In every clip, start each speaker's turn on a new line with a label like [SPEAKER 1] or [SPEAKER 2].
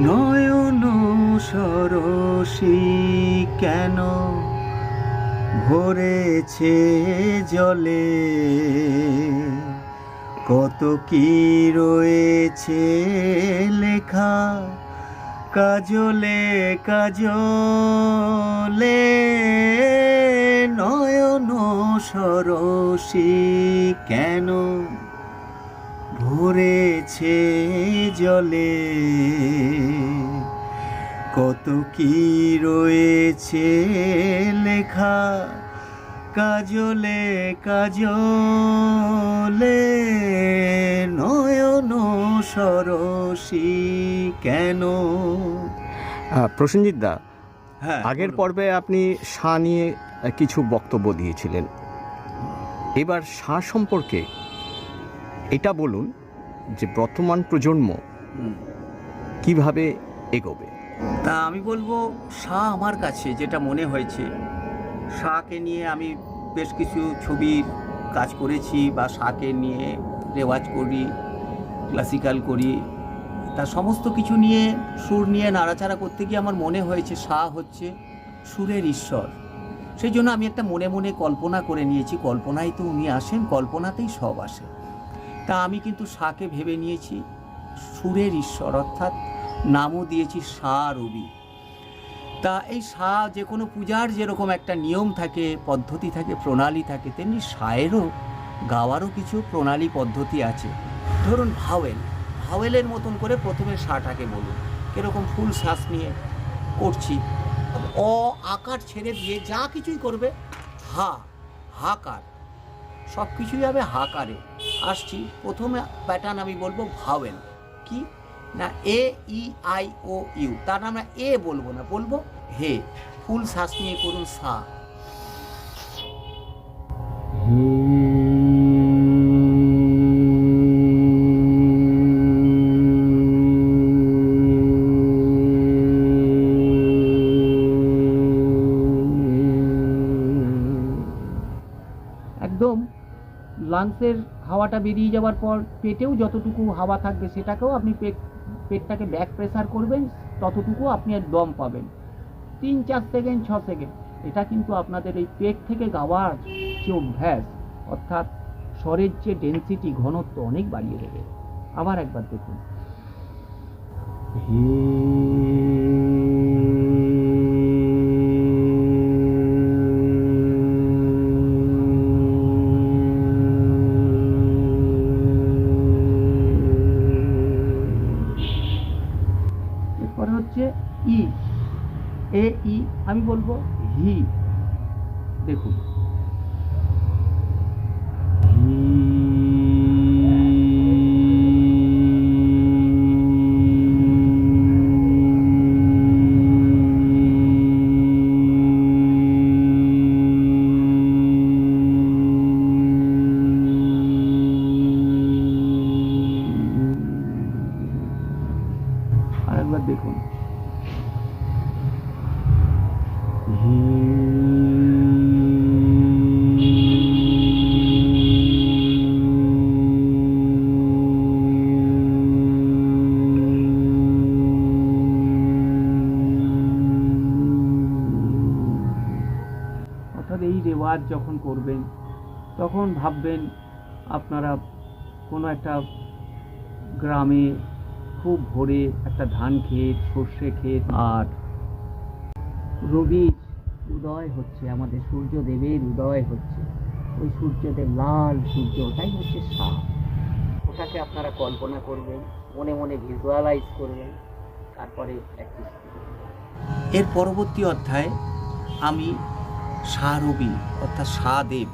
[SPEAKER 1] নয়ন সরসী কেন ভরেছে জলে, কত কি রয়েছে লেখা কাজলে কাজলে। নয়ন সরসী কেন ভরেছে জলে, কত কি রয়েছে লেখা কাজলে কাজলে। নয়ন সরসী কেন।
[SPEAKER 2] প্রসেনজিৎ দা,
[SPEAKER 1] হ্যাঁ,
[SPEAKER 2] আগের
[SPEAKER 1] বলুন।
[SPEAKER 2] পর্বে আপনি শাহ নিয়ে কিছু বক্তব্য দিয়েছিলেন। এবার শাহ সম্পর্কে এটা বলুন যে বর্তমান প্রজন্ম কিভাবে এগোবে।
[SPEAKER 1] তা আমি বলবো, শাহ আমার কাছে যেটা মনে হয়েছে, শাহকে নিয়ে আমি বেশ কিছু ছবির কাজ করেছি, বা শাহকে নিয়ে রেওয়াজ করি, ক্লাসিক্যাল করি, তা সমস্ত কিছু নিয়ে সুর নিয়ে নাড়াচাড়া করতে গিয়ে আমার মনে হয়েছে শাহ হচ্ছে সুরের ঈশ্বর। সেই জন্য আমি একটা মনে মনে কল্পনা করে নিয়েছি, কল্পনায় তো উনি আসেন, কল্পনাতেই সব আসে। তা আমি কিন্তু শাহকে ভেবে নিয়েছি সুরের ঈশ্বর, অর্থাৎ নামও দিয়েছি শাহ রবি। তা এই শাহ যে কোনো পূজার যেরকম একটা নিয়ম থাকে, পদ্ধতি থাকে, প্রণালী থাকে, তেমনি শায়েরও গাওয়ারও কিছু প্রণালী পদ্ধতি আছে। ধরুন ভাওয়েলের মতন করে প্রথমে শাটাকে বলুন, কীরকম ফুল শ্বাস নিয়ে করছি, অ আকার ছেড়ে দিয়ে যা কিছুই করবে, হাকার, সব কিছুই হবে হাকারে। আসছি প্রথমে প্যাটার্ন আমি বলবো ভাওয়েল, কি না এ ই আই ও ইউ, তার আমরা এ বলবো না, বলবো হে। ফুল শ্বাস নিয়ে করুন সা। একদম লাংসের হাওয়াটা বেরিয়ে যাওয়ার পর পেটেও যতটুকু হাওয়া থাকবে সেটাকেও আপনি পেটটাকে ব্যাক প্রেসার করবেন, ততটুকু আপনি দম পাবেন। 3-4 সেকেন্ড 6 সেকেন্ড, এটা কিন্তু আপনাদের এই পেট থেকে গাওয়ার যে অভ্যাস, অর্থাৎ স্বরের যে ডেন্সিটি, ঘনত্ব অনেক বাড়িয়ে দেবে। আবার একবার দেখুন, এরপরে হচ্ছে ই, এ ই, আমি বলবো হি। দেখুন, আরেকবার দেখুন, অর্থাৎ এই রেওয়াজ যখন করবেন তখন ভাববেন আপনারা কোনো একটা গ্রামে খুব ভোরে একটা ধান ক্ষেত, সর্ষে ক্ষেত, আর রবির উদয় হচ্ছে, আমাদের সূর্যদেবের উদয় হচ্ছে, ওই সূর্যদেব লাল সূর্য, ওটাই হচ্ছে শাহ। ওটাকে আপনারা কল্পনা করবেন, মনে মনে ভিজুয়ালাইজ করবেন, তারপরে প্র্যাকটিস করবেন। এর পরবর্তী অধ্যায়ে আমি শাহ রবি অর্থাৎ শাহ দেব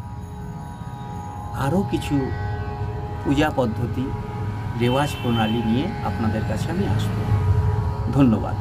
[SPEAKER 1] আরও কিছু পূজা পদ্ধতি, রেওয়াজ প্রণালী নিয়ে আপনাদের কাছে আমি আসব। ধন্যবাদ।